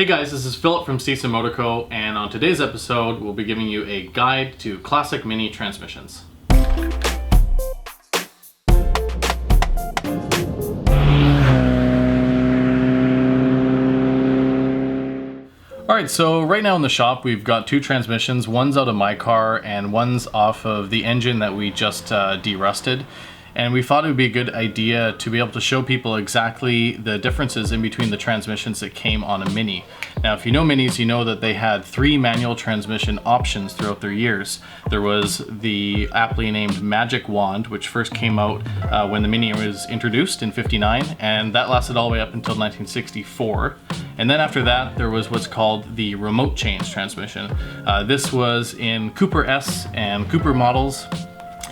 Hey guys, this is Philip from Cisa Motor Co, and on today's episode we'll be giving you a guide to classic mini transmissions. Alright, so right now in the shop we've got two transmissions. One's out of my car and one's off of the engine that we just derusted. And we thought it would be a good idea to be able to show people exactly the differences in between the transmissions that came on a Mini. Now, if you know Minis, you know that they had 3 manual transmission options throughout their years. There was the aptly named Magic Wand, which first came out when the Mini was introduced in '59, and that lasted all the way up until 1964. And then after that, there was what's called the remote change transmission. This was in Cooper S and Cooper models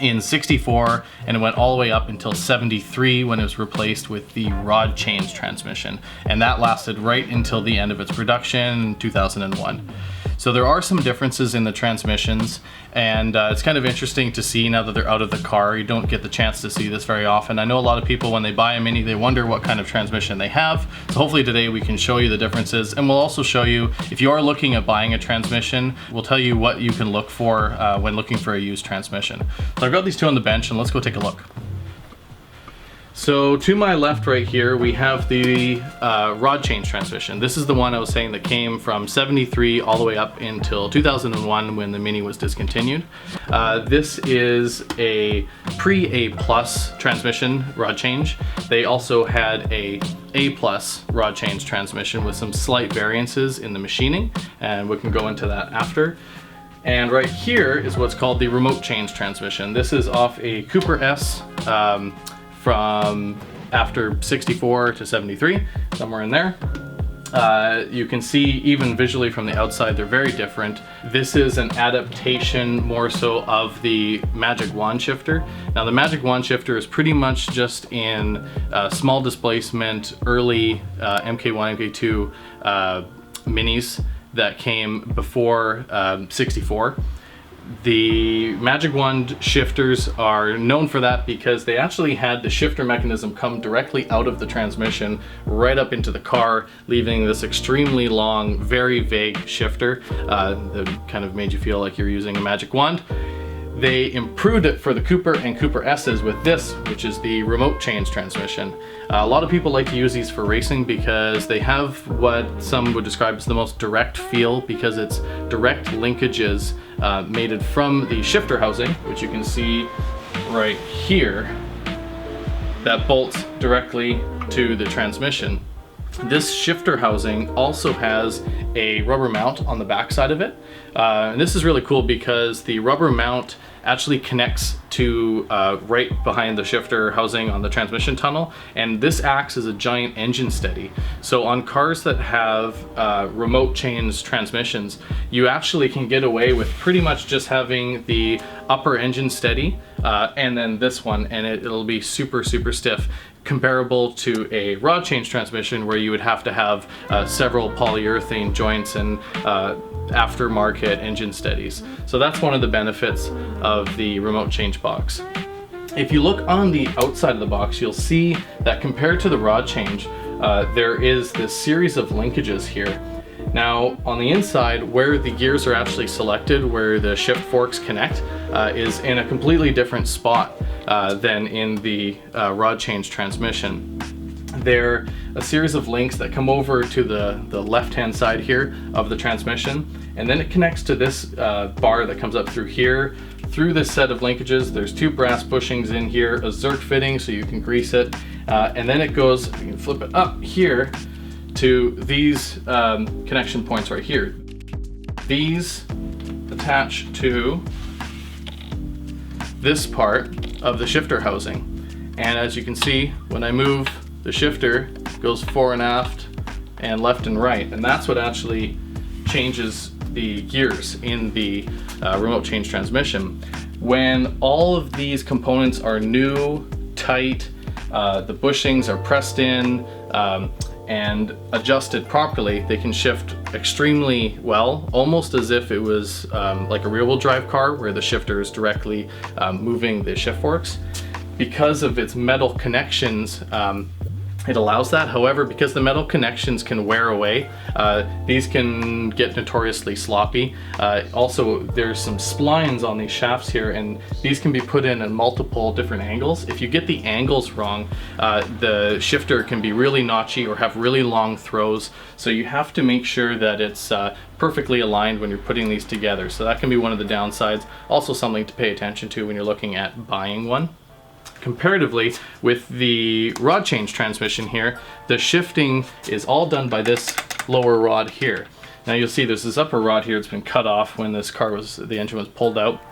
in '64, and it went all the way up until '73 when it was replaced with the rod change transmission, and that lasted right until the end of its production in 2001. So there are some differences in the transmissions, and it's kind of interesting to see now that they're out of the car. You don't get the chance to see this very often. I know a lot of people, when they buy a Mini, they wonder what kind of transmission they have. So hopefully today we can show you the differences, and we'll also show you, if you are looking at buying a transmission, we'll tell you what you can look for when looking for a used transmission. So I've got these two on the bench, and let's go take a look. So to my left right here, we have the rod change transmission. This is the one I was saying that came from '73 all the way up until 2001 when the Mini was discontinued. This is a pre-A+ transmission rod change. They also had a A+ rod change transmission with some slight variances in the machining, and we can go into that after. And right here is what's called the remote change transmission. This is off a Cooper S from after '64 to '73, somewhere in there. You can see even visually from the outside they're very different. This is an adaptation more so of the Magic Wand shifter. Now the Magic Wand shifter is pretty much just in small displacement early MK1, MK2 Minis that came before '64. The Magic Wand shifters are known for that because they actually had the shifter mechanism come directly out of the transmission right up into the car, leaving this extremely long, very vague shifter that kind of made you feel like you're using a magic wand. They improved it for the Cooper and Cooper S's with this, which is the remote change transmission. A lot of people like to use these for racing because they have what some would describe as the most direct feel, because it's direct linkages mated from the shifter housing, which you can see right here, that bolts directly to the transmission. This shifter housing also has a rubber mount on the back side of it. And this is really cool because the rubber mount actually connects to right behind the shifter housing on the transmission tunnel, and this acts as a giant engine steady. So on cars that have remote change transmissions, you actually can get away with pretty much just having the upper engine steady and then this one, and it'll be super stiff, comparable to a rod change transmission where you would have to have several polyurethane joints and aftermarket engine steadies. So that's one of the benefits of the remote change box. If you look on the outside of the box, you'll see that compared to the rod change, there is this series of linkages here. Now on the inside, where the gears are actually selected, where the shift forks connect, is in a completely different spot than in the rod change transmission. They're a series of links that come over to the left-hand side here of the transmission, and then it connects to this bar that comes up through here. Through this set of linkages, there's 2 brass bushings in here, a Zerk fitting so you can grease it, and then it goes, you can flip it up here to these connection points right here. These attach to this part of the shifter housing, and as you can see, when I move, the shifter goes fore and aft and left and right, and that's what actually changes the gears in the remote change transmission. When all of these components are new, tight, the bushings are pressed in and adjusted properly, they can shift extremely well, almost as if it was like a rear-wheel drive car where the shifter is directly moving the shift forks. Because of its metal connections, it allows that. However, because the metal connections can wear away, these can get notoriously sloppy. Also, there's some splines on these shafts here, and these can be put in at multiple different angles. If you get the angles wrong, the shifter can be really notchy or have really long throws. So you have to make sure that it's perfectly aligned when you're putting these together. So that can be one of the downsides. Also something to pay attention to when you're looking at buying one. Comparatively, with the rod change transmission here, the shifting is all done by this lower rod here. Now you'll see there's this upper rod here that's been cut off when the engine was pulled out.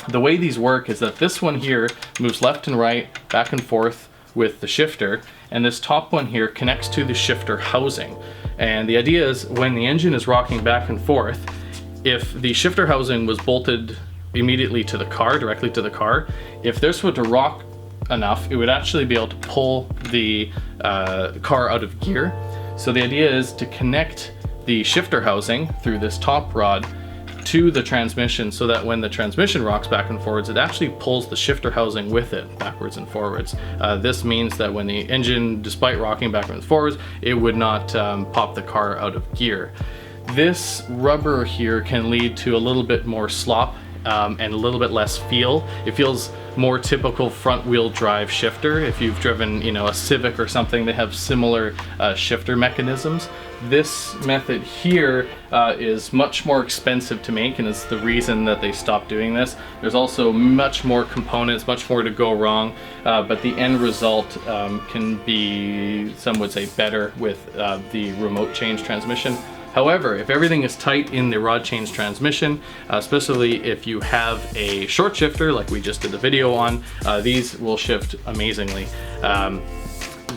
The way these work is that this one here moves left and right, back and forth with the shifter, and this top one here connects to the shifter housing. And the idea is when the engine is rocking back and forth, if the shifter housing was bolted immediately to the car, directly to the car, if this were to rock enough, it would actually be able to pull the car out of gear. So the idea is to connect the shifter housing through this top rod to the transmission, so that when the transmission rocks back and forwards, it actually pulls the shifter housing with it backwards and forwards. This means that when the engine, despite rocking backwards and forwards, it would not pop the car out of gear. This rubber here can lead to a little bit more slop and a little bit less feel. It feels more typical front wheel drive shifter. If you've driven, a Civic or something, they have similar shifter mechanisms. This method here is much more expensive to make, and it's the reason that they stopped doing this. There's also much more components, much more to go wrong, but the end result can be, some would say, better with the remote change transmission. However, if everything is tight in the rod change transmission, especially if you have a short shifter like we just did the video on, these will shift amazingly.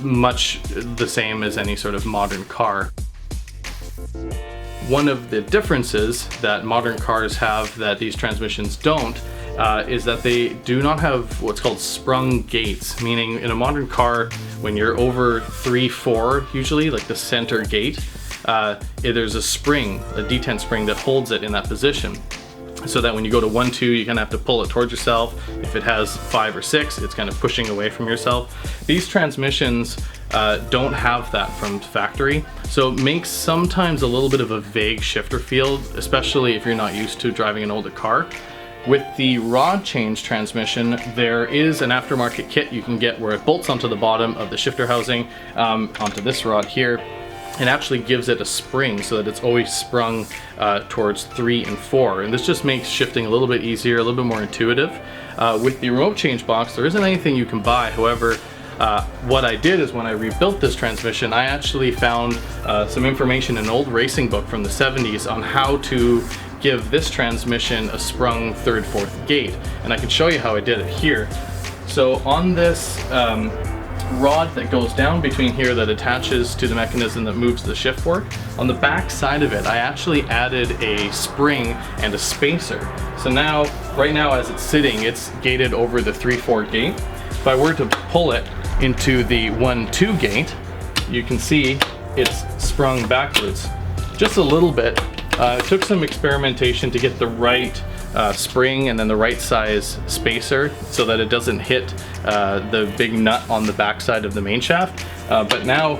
Much the same as any sort of modern car. One of the differences that modern cars have that these transmissions don't is that they do not have what's called sprung gates, meaning in a modern car, when you're over 3-4, usually, like the center gate, there's a spring, a detent spring that holds it in that position, so that when you go to 1-2, you kind of have to pull it towards yourself. If it has 5 or 6, it's kind of pushing away from yourself. These transmissions don't have that from factory, so it makes sometimes a little bit of a vague shifter feel, especially if you're not used to driving an older car. With the rod change transmission, there is an aftermarket kit you can get where it bolts onto the bottom of the shifter housing, onto this rod here, and actually gives it a spring so that it's always sprung towards 3 and 4. And this just makes shifting a little bit easier, a little bit more intuitive. With the remote change box, there isn't anything you can buy. However, what I did is when I rebuilt this transmission, I actually found some information in an old racing book from the 70s on how to give this transmission a sprung 3rd, 4th gate. And I can show you how I did it here. So on this rod that goes down between here that attaches to the mechanism that moves the shift fork, on the back side of it I actually added a spring and a spacer. So now, right now as it's sitting, it's gated over the 3-4 gate. If I were to pull it into the 1-2 gate, you can see it's sprung backwards just a little bit. It took some experimentation to get the right spring and then the right size spacer so that it doesn't hit the big nut on the back side of the main shaft. But now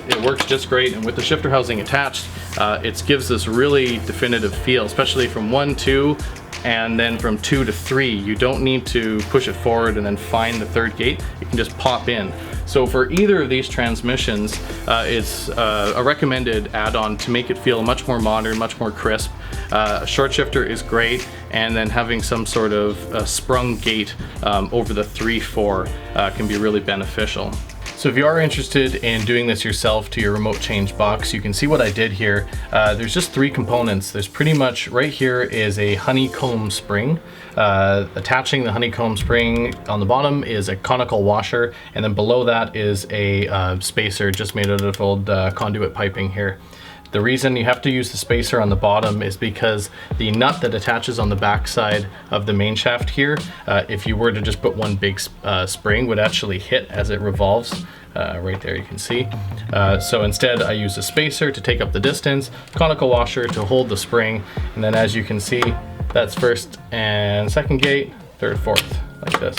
it works just great, and with the shifter housing attached, it gives this really definitive feel, especially from 1-2 and then from 2 to 3. You don't need to push it forward and then find the 3rd gate. It can just pop in. So for either of these transmissions, it's a recommended add-on to make it feel much more modern, much more crisp. A short shifter is great, and then having some sort of sprung gate over the 3-4 can be really beneficial. So if you are interested in doing this yourself to your remote change box, you can see what I did here. There's just 3 components. There's pretty much, right here is a honeycomb spring. Attaching the honeycomb spring on the bottom is a conical washer, and then below that is a spacer just made out of old conduit piping here. The reason you have to use the spacer on the bottom is because the nut that attaches on the back side of the main shaft here, if you were to just put one big spring, would actually hit as it revolves. Right there you can see. So instead I use a spacer to take up the distance, conical washer to hold the spring, and then as you can see, that's 1st and 2nd gate, 3rd, 4th, like this.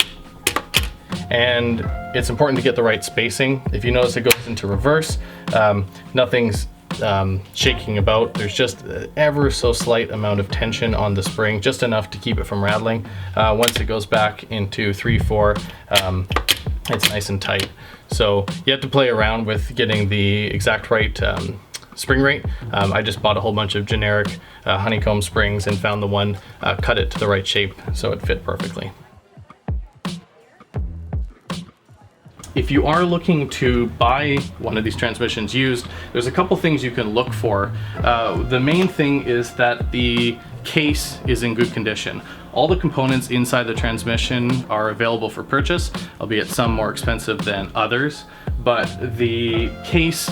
And it's important to get the right spacing. If you notice, it goes into reverse. Nothing's shaking about. There's just ever so slight amount of tension on the spring, just enough to keep it from rattling. Once it goes back into 3/4, it's nice and tight. So you have to play around with getting the exact right spring rate. I just bought a whole bunch of generic honeycomb springs and found the one, cut it to the right shape so it fit perfectly. If you are looking to buy one of these transmissions used, there's a couple things you can look for. The main thing is that the case is in good condition. All the components inside the transmission are available for purchase, albeit some more expensive than others. But the case,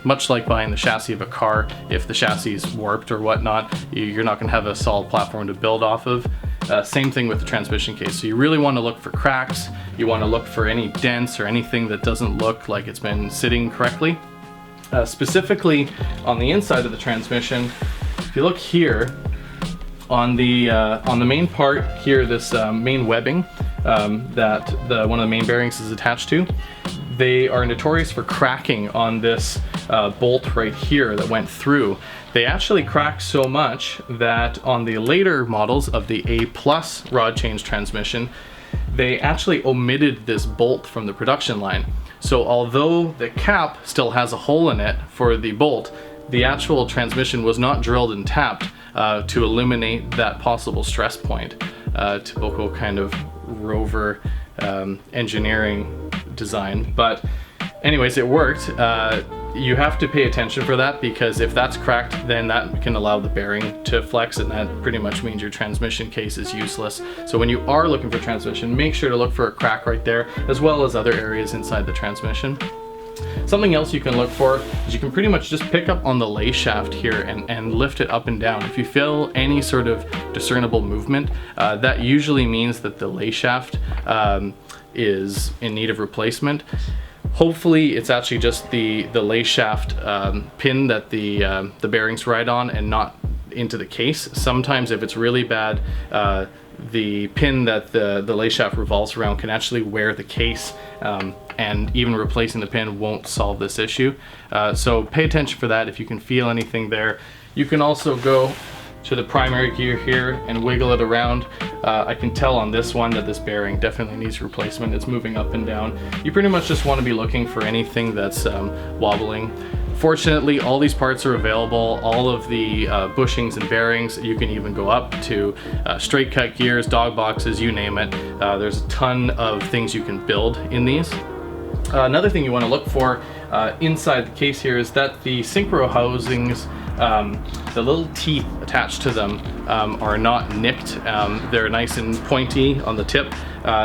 much like buying the chassis of a car, if the chassis is warped or whatnot, you're not going to have a solid platform to build off of. Same thing with the transmission case. So you really want to look for cracks. You want to look for any dents or anything that doesn't look like it's been sitting correctly. Specifically on the inside of the transmission, if you look here on the main part here, this main webbing that one of the main bearings is attached to, they are notorious for cracking on this bolt right here that went through. They actually cracked so much that on the later models of the A+ rod change transmission, they actually omitted this bolt from the production line. So although the cap still has a hole in it for the bolt, the actual transmission was not drilled and tapped to eliminate that possible stress point. Typical kind of rover engineering design. But anyways, it worked. You have to pay attention for that, because if that's cracked, then that can allow the bearing to flex, and that pretty much means your transmission case is useless. So when you are looking for transmission, make sure to look for a crack right there, as well as other areas inside the transmission. Something else you can look for is you can pretty much just pick up on the lay shaft here and lift it up and down. If you feel any sort of discernible movement, that usually means that the lay shaft is in need of replacement. Hopefully it's actually just the lay shaft pin that the bearings ride on and not into the case. Sometimes if it's really bad, the pin that the lay shaft revolves around can actually wear the case, and even replacing the pin won't solve this issue. So pay attention for that if you can feel anything there. You can also go to the primary gear here and wiggle it around. I can tell on this one that this bearing definitely needs replacement. It's moving up and down. You pretty much just want to be looking for anything that's wobbling. Fortunately, all these parts are available, all of the bushings and bearings. You can even go up to straight cut gears, dog boxes, you name it. There's a ton of things you can build in these. Another thing you want to look for inside the case here is that the synchro housings, the little teeth attached to them are not nicked. They're nice and pointy on the tip.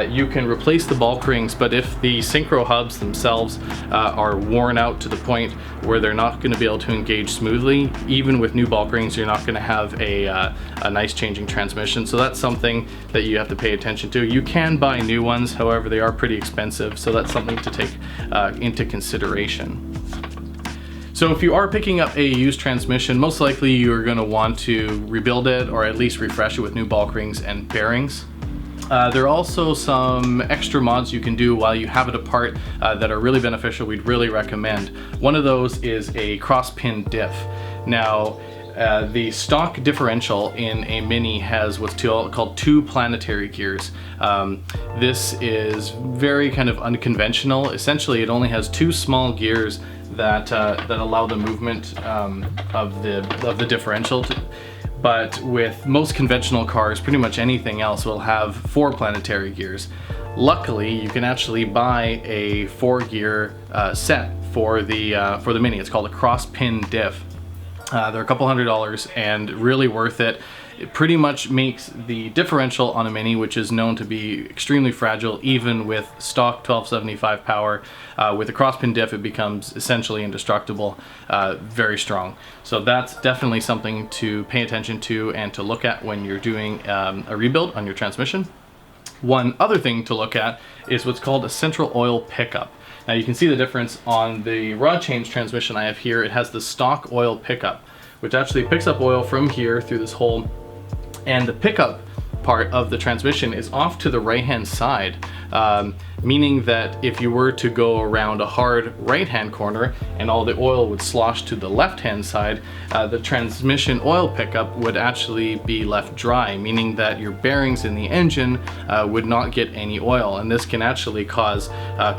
You can replace the bulk rings, but if the synchro hubs themselves are worn out to the point where they're not going to be able to engage smoothly, even with new bulk rings, you're not going to have a nice changing transmission. So that's something that you have to pay attention to. You can buy new ones, however, they are pretty expensive, so that's something to take into consideration. So if you are picking up a used transmission, most likely you're going to want to rebuild it or at least refresh it with new bulk rings and bearings. There are also some extra mods you can do while you have it apart that are really beneficial. We'd really recommend. One of those is a cross pin diff. Now, the stock differential in a Mini has what's called two planetary gears. This is very kind of unconventional. Essentially, it only has two small gears that allow the movement of the differential. But with most conventional cars, pretty much anything else will have four planetary gears. Luckily, you can actually buy a 4-gear set for the Mini. It's called a cross pin diff. They're a couple $100 and really worth it. It pretty much makes the differential on a Mini, which is known to be extremely fragile, even with stock 1275 power. With a cross pin diff, it becomes essentially indestructible, very strong. So that's definitely something to pay attention to and to look at when you're doing a rebuild on your transmission. One other thing to look at is what's called a central oil pickup. Now you can see the difference on the rod change transmission I have here. It has the stock oil pickup, which actually picks up oil from here through this hole, and the pickup part of the transmission is off to the right hand side, meaning that if you were to go around a hard right hand corner and all the oil would slosh to the left hand side, the transmission oil pickup would actually be left dry, meaning that your bearings in the engine would not get any oil, and this can actually cause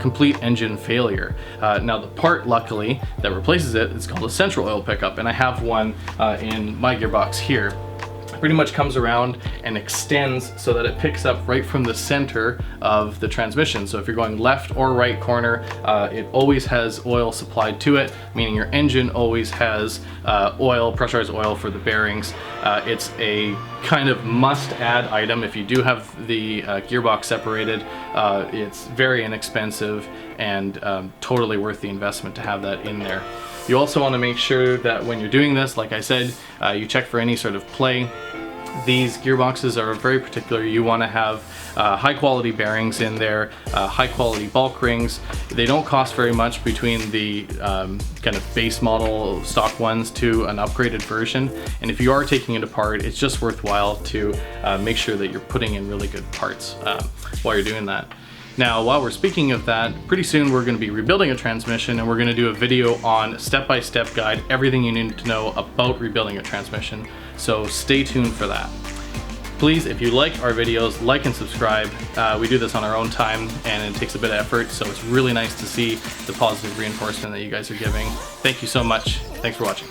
complete engine failure. Now the part, luckily, that replaces it is called a central oil pickup, and I have one in my gearbox here. Pretty much comes around and extends so that it picks up right from the center of the transmission. So if you're going left or right corner, it always has oil supplied to it, meaning your engine always has oil, pressurized oil for the bearings. It's a kind of must-add item if you do have the gearbox separated. It's very inexpensive and totally worth the investment to have that in there. You also want to make sure that when you're doing this, like I said, you check for any sort of play. These gearboxes are very particular. You want to have high quality bearings in there, high quality bulk rings. They don't cost very much between the kind of base model stock ones to an upgraded version. And if you are taking it apart, it's just worthwhile to make sure that you're putting in really good parts while you're doing that. Now, while we're speaking of that, pretty soon we're going to be rebuilding a transmission, and we're going to do a video on step-by-step guide, everything you need to know about rebuilding a transmission. So stay tuned for that. Please, if you like our videos, like and subscribe. We do this on our own time, and it takes a bit of effort, so it's really nice to see the positive reinforcement that you guys are giving. Thank you so much. Thanks for watching.